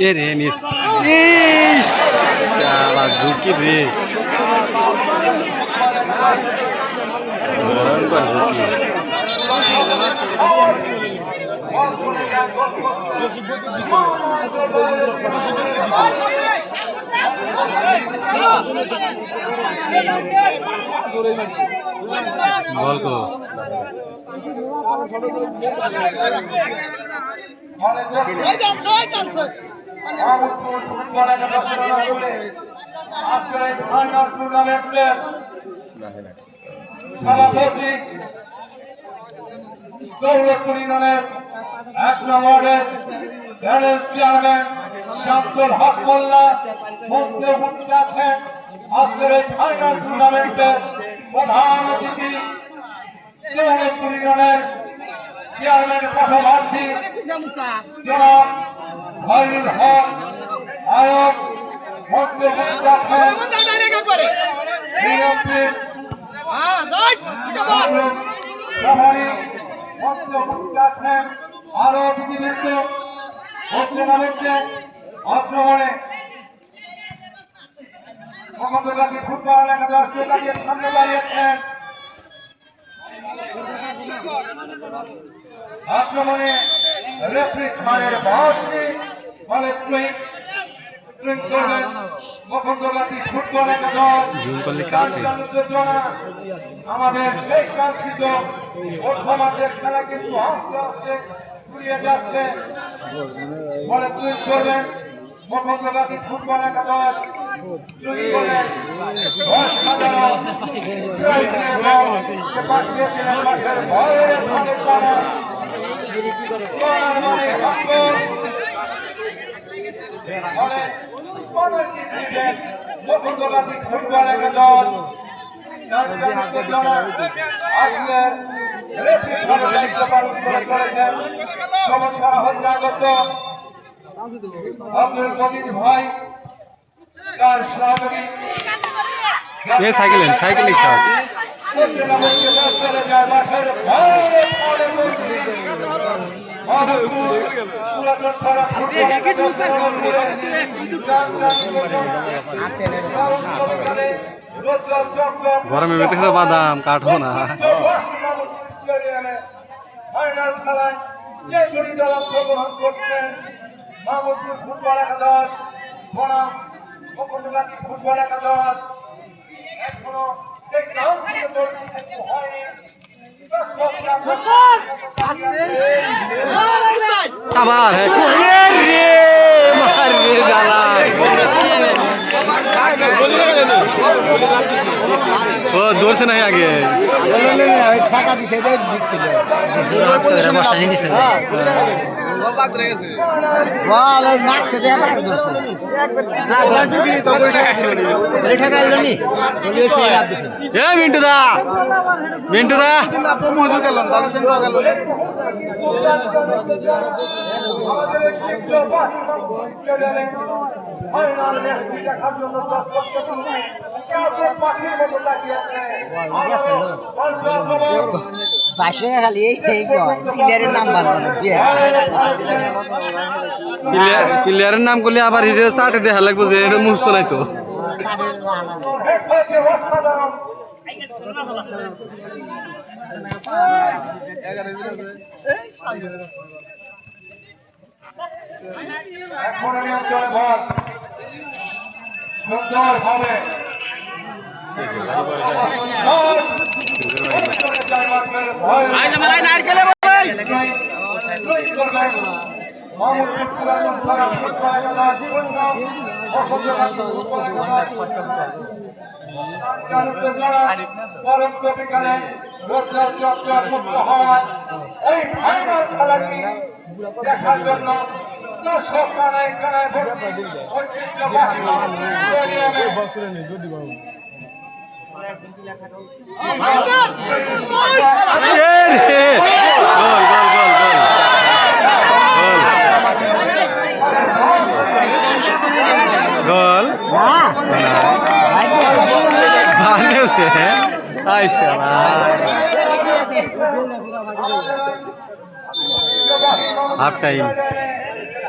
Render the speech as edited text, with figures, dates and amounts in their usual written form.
এ রে মিস ইস শালা ঝুঁকি রে ভয়ঙ্কর ঝুঁকি বল তো সভাপতি দৌলতপুর ইউনিয়নের ১ নং ওয়ার্ডের প্যানেল চেয়ারম্যান শামসুল হক মোল্লা মঞ্চে উপস্থিত আছেন। আজকের এই ফাইনাল টুর্নামেন্টের প্রধান অতিথি দৌলতপুর ইউনিয়নের চেয়ারম্যান পদপ্রার্থী জনাব খয়রুল হক আয়ব মঞ্চে উপস্থিত আছেন। বিএনপির মঞ্চে উপস্থিত আছেন আরো অতিথিবৃন্দ। টুর্নামেন্টে আক্রমণে মোহাম্মদগাজী ফুটবল একাদশ টোকাকে সামনে বাড়িয়েছেন। আক্রমণে রেফারি ছাড়ের বাঁশি ফলে করবেন মোহাম্মদগাজী ফুটবল একাদশ। আমাদের সেই কাঙ্ক্ষিত প্রথমার্ধের খেলা কিন্তু আস্তে আস্তে ঘুরিয়ে যাচ্ছে। ফলে করবেন মোহাম্মদগাজী ফুটবল একাদশ। করলেন ১০,০০০ মাঠের ভয়ের ফলে মোহাম্মদগাজী ফুটবল একাদশ। আজকে রেফারি ছাড়ার দায়িত্ব পালন করে চলেছেন সমস্যা হত্যাগত আব্দুল মজিদ ভাই, তার সহযোগী সাইকেলিং চলে যায় মাঠের বাইরে পুরাতন পাড়া ফুটবল একাদশের গরমে বেঁধে খেতে বাদাম কাটবো না। ফাইনাল খেলায় যে জড়িত দল অংশগ্রহণ করছেন মাহমুদপুর ফুটবল একাদশ বনাম মোহাম্মদগাজী ফুটবল একাদশ। এখনো সেই গ্রাম থেকে হয়নি। আবার ও দৌড়ছে না আগে মিন্টু দা প্লেয়ারের নাম করলে আবার হিসেবে চাটে দেখা লাগবো যে এটা মুস্ত নাই তো। সুন্দরভাবে পরবর্তীকালে রোজগার চর্চা মুক্ত হওয়ার এই ফাইনাল খেলাটি দেখার জন্য দর্শক কানায় কানায় ভর্তি ঐতিহ্যবাহী স্টেডিয়ামে গোল হাফ টাইম।